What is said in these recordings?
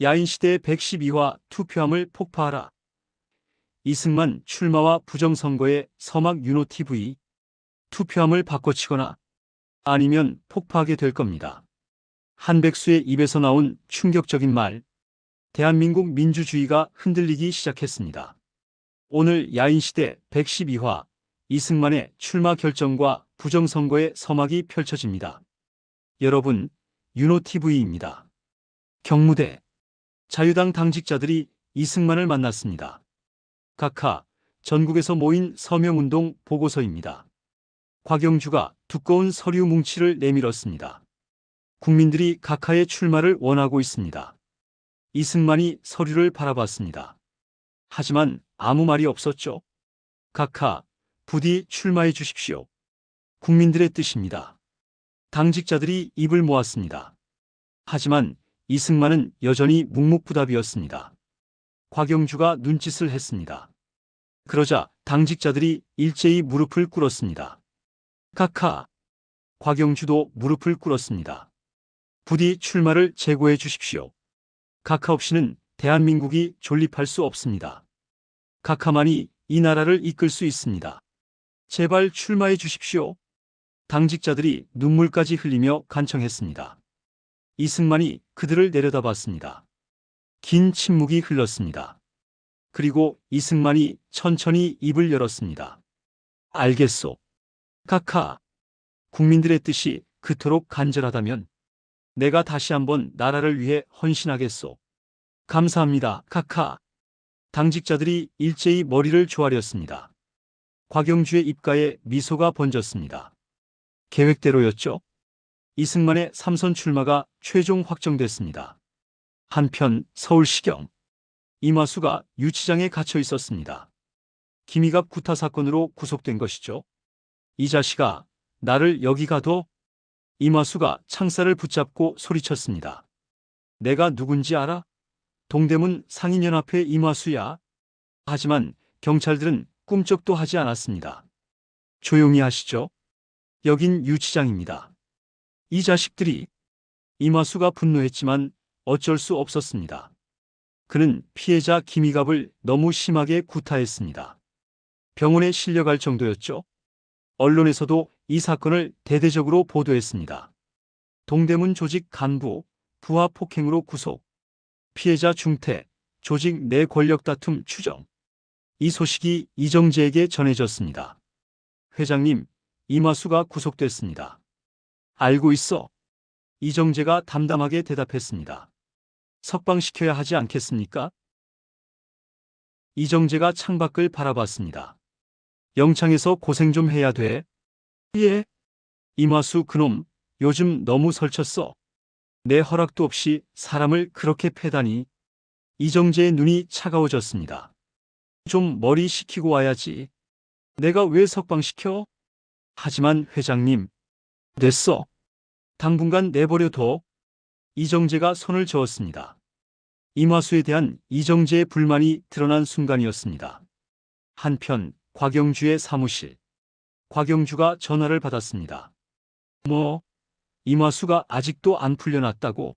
야인시대 112화 투표함을 폭파하라. 이승만 출마와 부정선거의 서막 윤호TV. 투표함을 바꿔치거나 아니면 폭파하게 될 겁니다. 한백수의 입에서 나온 충격적인 말. 대한민국 민주주의가 흔들리기 시작했습니다. 오늘 야인시대 112화 이승만의 출마 결정과 부정선거의 서막이 펼쳐집니다. 여러분, 윤호TV입니다. 경무대 자유당 당직자들이 이승만을 만났습니다. 각하, 전국에서 모인 서명운동 보고서입니다. 곽영주가 두꺼운 서류 뭉치를 내밀었습니다. 국민들이 각하의 출마를 원하고 있습니다. 이승만이 서류를 바라봤습니다. 하지만 아무 말이 없었죠. 각하, 부디 출마해 주십시오. 국민들의 뜻입니다. 당직자들이 입을 모았습니다. 하지만 이승만은 여전히 묵묵부답이었습니다. 곽영주가 눈짓을 했습니다. 그러자 당직자들이 일제히 무릎을 꿇었습니다. 각하, 곽영주도 무릎을 꿇었습니다. 부디 출마를 재고해 주십시오. 각하 없이는 대한민국이 존립할 수 없습니다. 각하만이 이 나라를 이끌 수 있습니다. 제발 출마해 주십시오. 당직자들이 눈물까지 흘리며 간청했습니다. 이승만이 그들을 내려다봤습니다. 긴 침묵이 흘렀습니다. 그리고 이승만이 천천히 입을 열었습니다. 알겠소. 각하, 국민들의 뜻이 그토록 간절하다면 내가 다시 한번 나라를 위해 헌신하겠소. 감사합니다, 각하. 당직자들이 일제히 머리를 조아렸습니다. 곽영주의 입가에 미소가 번졌습니다. 계획대로였죠? 이승만의 삼선 출마가 최종 확정됐습니다. 한편 서울시경 이마수가 유치장에 갇혀 있었습니다. 김희갑 구타 사건으로 구속된 것이죠. 이 자식아, 나를 여기 가둬? 이마수가 창살을 붙잡고 소리쳤습니다. 내가 누군지 알아? 동대문 상인연합회 이마수야. 하지만 경찰들은 꿈쩍도 하지 않았습니다. 조용히 하시죠. 여긴 유치장입니다. 이 자식들이. 이마수가 분노했지만 어쩔 수 없었습니다. 그는 피해자 김희갑을 너무 심하게 구타했습니다. 병원에 실려갈 정도였죠. 언론에서도 이 사건을 대대적으로 보도했습니다. 동대문 조직 간부, 부하 폭행으로 구속, 피해자 중퇴, 조직 내 권력 다툼 추정. 이 소식이 이정재에게 전해졌습니다. 회장님, 이마수가 구속됐습니다. 알고 있어. 이정재가 담담하게 대답했습니다. 석방시켜야 하지 않겠습니까? 이정재가 창밖을 바라봤습니다. 영창에서 고생 좀 해야 돼. 예. 이마수 그놈, 요즘 너무 설쳤어. 내 허락도 없이 사람을 그렇게 패다니. 이정재의 눈이 차가워졌습니다. 좀 머리 식히고 와야지. 내가 왜 석방시켜? 하지만 회장님. 됐어. 당분간 내버려둬. 이정재가 손을 저었습니다. 이마수에 대한 이정재의 불만이 드러난 순간이었습니다. 한편 곽영주의 사무실. 곽영주가 전화를 받았습니다. 뭐? 이마수가 아직도 안 풀려났다고?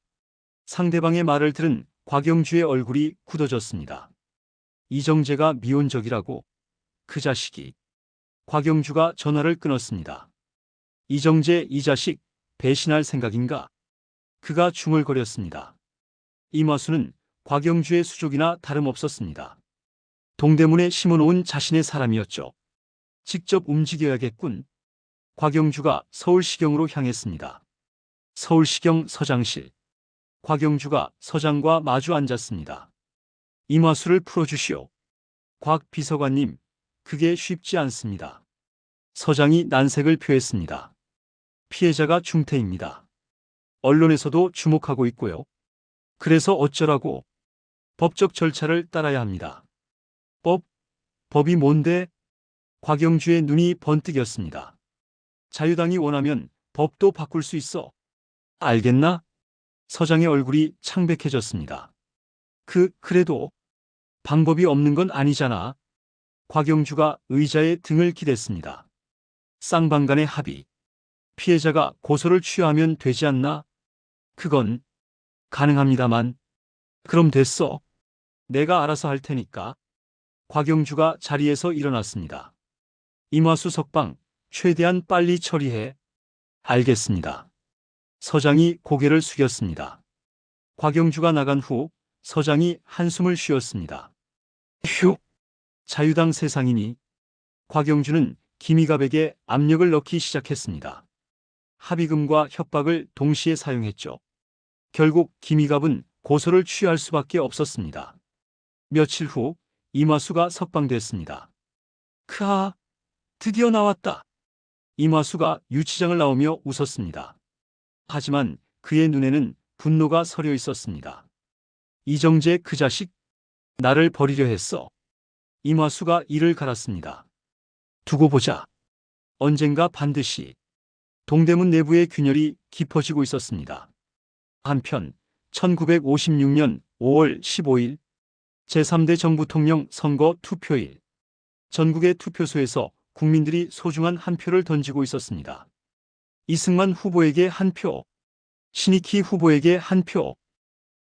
상대방의 말을 들은 곽영주의 얼굴이 굳어졌습니다. 이정재가 미온적이라고? 그 자식이. 곽영주가 전화를 끊었습니다. 이정재 이 자식 배신할 생각인가? 그가 중얼거렸습니다. 이마수는 곽영주의 수족이나 다름없었습니다. 동대문에 심어놓은 자신의 사람이었죠. 직접 움직여야겠군. 곽영주가 서울시경으로 향했습니다. 서울시경 서장실. 곽영주가 서장과 마주 앉았습니다. 이마수를 풀어주시오. 곽 비서관님, 그게 쉽지 않습니다. 서장이 난색을 표했습니다. 피해자가 중퇴입니다. 언론에서도 주목하고 있고요. 그래서 어쩌라고? 법적 절차를 따라야 합니다. 법이 뭔데? 곽영주의 눈이 번뜩였습니다. 자유당이 원하면 법도 바꿀 수 있어. 알겠나? 서장의 얼굴이 창백해졌습니다. 그래도 방법이 없는 건 아니잖아. 곽영주가 의자에 등을 기댔습니다. 쌍방간의 합의. 피해자가 고소를 취하하면 되지 않나? 그건 가능합니다만 그럼 됐어. 내가 알아서 할 테니까. 곽영주가 자리에서 일어났습니다. 임화수 석방, 최대한 빨리 처리해. 알겠습니다. 서장이 고개를 숙였습니다. 곽영주가 나간 후 서장이 한숨을 쉬었습니다. 휴, 자유당 세상이니. 곽영주는 김희갑에게 압력을 넣기 시작했습니다. 합의금과 협박을 동시에 사용했죠. 결국 김희갑은 고소를 취할 수밖에 없었습니다. 며칠 후 임화수가 석방됐습니다. 크아, 드디어 나왔다. 임화수가 유치장을 나오며 웃었습니다. 하지만 그의 눈에는 분노가 서려 있었습니다. 이정재 그 자식, 나를 버리려 했어. 임화수가 이를 갈았습니다. 두고 보자. 언젠가 반드시. 동대문 내부의 균열이 깊어지고 있었습니다. 한편 1956년 5월 15일 제3대 정부통령 선거 투표일. 전국의 투표소에서 국민들이 소중한 한 표를 던지고 있었습니다. 이승만 후보에게 한 표, 신익희 후보에게 한 표.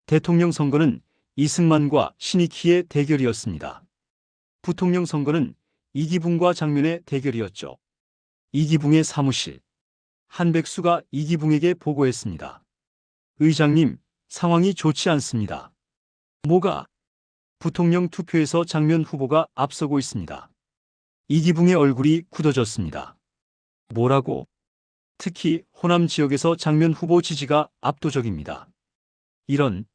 대통령 선거는 이승만과 신익희의 대결이었습니다. 부통령 선거는 이기붕과 장면의 대결이었죠. 이기붕의 사무실. 한백수가 이기붕에게 보고했습니다. 의장님, 상황이 좋지 않습니다. 뭐가? 부통령 투표에서 장면 후보가 앞서고 있습니다. 이기붕의 얼굴이 굳어졌습니다. 뭐라고? 특히 호남 지역에서 장면 후보 지지가 압도적입니다. 이런.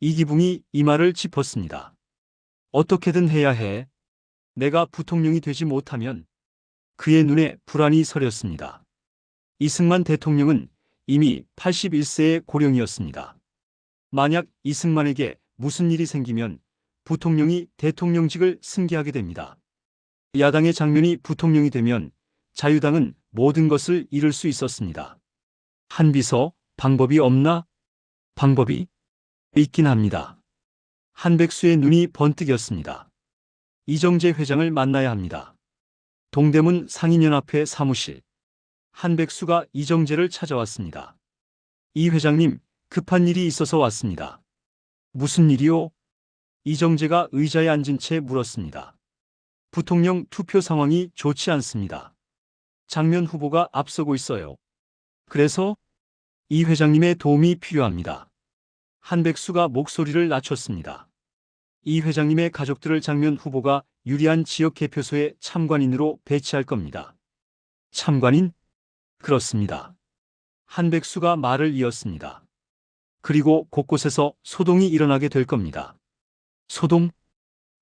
이기붕이 이마를 짚었습니다. 어떻게든 해야 해. 내가 부통령이 되지 못하면. 그의 눈에 불안이 서렸습니다. 이승만 대통령은 이미 81세의 고령이었습니다. 만약 이승만에게 무슨 일이 생기면 부통령이 대통령직을 승계하게 됩니다. 야당의 장면이 부통령이 되면 자유당은 모든 것을 잃을 수 있었습니다. 한비서, 방법이 없나? 방법이 있긴 합니다. 한백수의 눈이 번뜩였습니다. 이정재 회장을 만나야 합니다. 동대문 상인연합회 사무실. 한백수가 이정재를 찾아왔습니다. 이 회장님, 급한 일이 있어서 왔습니다. 무슨 일이요? 이정재가 의자에 앉은 채 물었습니다. 부통령 투표 상황이 좋지 않습니다. 장면 후보가 앞서고 있어요. 그래서 이 회장님의 도움이 필요합니다. 한백수가 목소리를 낮췄습니다. 이 회장님의 가족들을 장면 후보가 유리한 지역 개표소의 참관인으로 배치할 겁니다. 참관인? 그렇습니다. 한백수가 말을 이었습니다. 그리고 곳곳에서 소동이 일어나게 될 겁니다. 소동?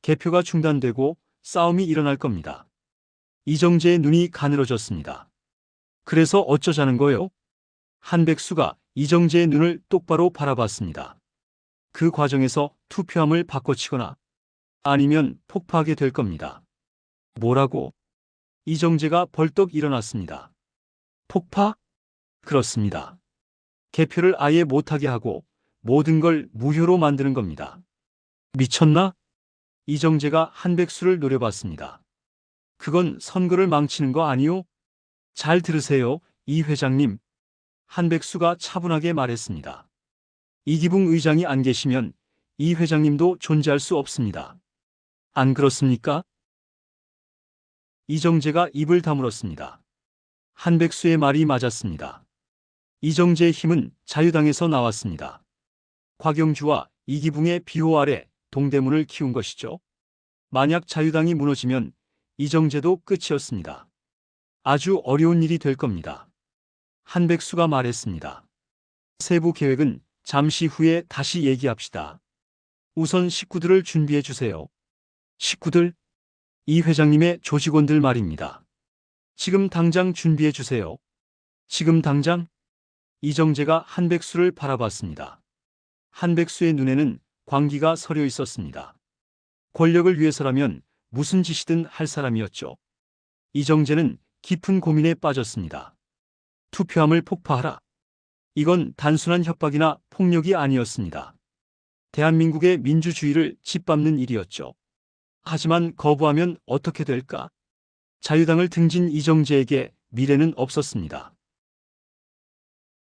개표가 중단되고 싸움이 일어날 겁니다. 이정재의 눈이 가늘어졌습니다. 그래서 어쩌자는 거요? 한백수가 이정재의 눈을 똑바로 바라봤습니다. 그 과정에서 투표함을 바꿔치거나 아니면 폭파하게 될 겁니다. 뭐라고? 이정재가 벌떡 일어났습니다. 폭파? 그렇습니다. 개표를 아예 못하게 하고 모든 걸 무효로 만드는 겁니다. 미쳤나? 이정재가 한백수를 노려봤습니다. 그건 선거를 망치는 거 아니요? 잘 들으세요, 이 회장님. 한백수가 차분하게 말했습니다. 이기붕 의장이 안 계시면 이 회장님도 존재할 수 없습니다. 안 그렇습니까? 이정재가 입을 다물었습니다. 한백수의 말이 맞았습니다. 이정재의 힘은 자유당에서 나왔습니다. 곽영주와 이기붕의 비호 아래 동대문을 키운 것이죠. 만약 자유당이 무너지면 이정재도 끝이었습니다. 아주 어려운 일이 될 겁니다. 한백수가 말했습니다. 세부 계획은 잠시 후에 다시 얘기합시다. 우선 식구들을 준비해 주세요. 식구들? 이 회장님의 조직원들 말입니다. 지금 당장 준비해 주세요. 지금 당장? 이정재가 한백수를 바라봤습니다. 한백수의 눈에는 광기가 서려 있었습니다. 권력을 위해서라면 무슨 짓이든 할 사람이었죠. 이정재는 깊은 고민에 빠졌습니다. 투표함을 폭파하라. 이건 단순한 협박이나 폭력이 아니었습니다. 대한민국의 민주주의를 짓밟는 일이었죠. 하지만 거부하면 어떻게 될까? 자유당을 등진 이정재에게 미래는 없었습니다.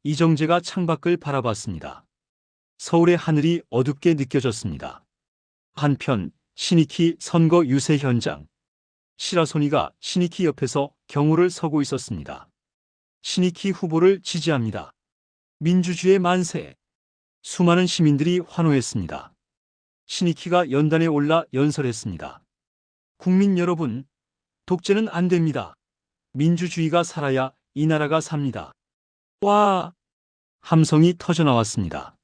이정재가 창밖을 바라봤습니다. 서울의 하늘이 어둡게 느껴졌습니다. 한편 신익희 선거 유세 현장. 시라소니가 신익희 옆에서 경호를 서고 있었습니다. 신익희 후보를 지지합니다. 민주주의 만세. 수많은 시민들이 환호했습니다. 신익희가 연단에 올라 연설했습니다. 국민 여러분, 독재는 안 됩니다. 민주주의가 살아야 이 나라가 삽니다. 와! 함성이 터져나왔습니다.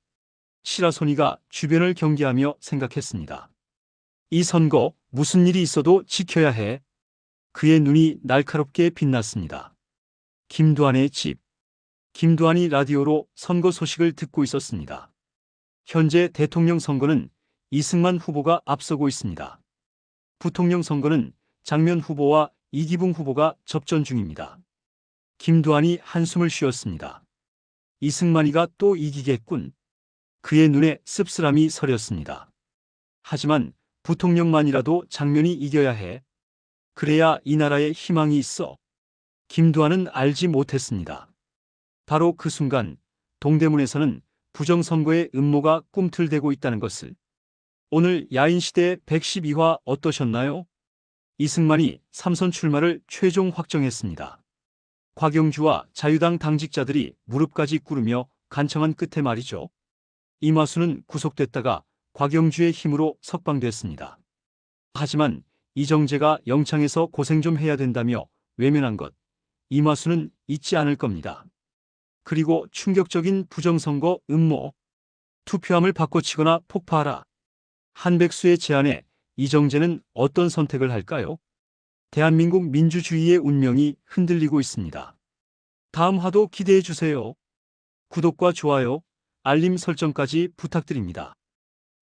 시라소니가 주변을 경계하며 생각했습니다. 이 선거 무슨 일이 있어도 지켜야 해. 그의 눈이 날카롭게 빛났습니다. 김두한의 집. 김두한이 라디오로 선거 소식을 듣고 있었습니다. 현재 대통령 선거는 이승만 후보가 앞서고 있습니다. 부통령 선거는 장면 후보와 이기붕 후보가 접전 중입니다. 김두한이 한숨을 쉬었습니다. 이승만이가 또 이기겠군. 그의 눈에 씁쓸함이 서렸습니다. 하지만 부통령만이라도 장면이 이겨야 해. 그래야 이 나라에 희망이 있어. 김두한은 알지 못했습니다. 바로 그 순간 동대문에서는 부정선거의 음모가 꿈틀대고 있다는 것을. 오늘 야인시대 112화 어떠셨나요? 이승만이 3선 출마를 최종 확정했습니다. 곽영주와 자유당 당직자들이 무릎까지 꿇으며 간청한 끝에 말이죠. 이마수는 구속됐다가 곽영주의 힘으로 석방됐습니다. 하지만 이정재가 영창에서 고생 좀 해야 된다며 외면한 것, 이마수는 잊지 않을 겁니다. 그리고 충격적인 부정선거 음모. 투표함을 바꿔치거나 폭파하라. 한백수의 제안에 이정재는 어떤 선택을 할까요? 대한민국 민주주의의 운명이 흔들리고 있습니다. 다음 화도 기대해 주세요. 구독과 좋아요, 알림 설정까지 부탁드립니다.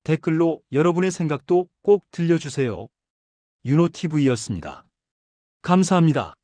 댓글로 여러분의 생각도 꼭 들려주세요. 윤호TV였습니다. 감사합니다.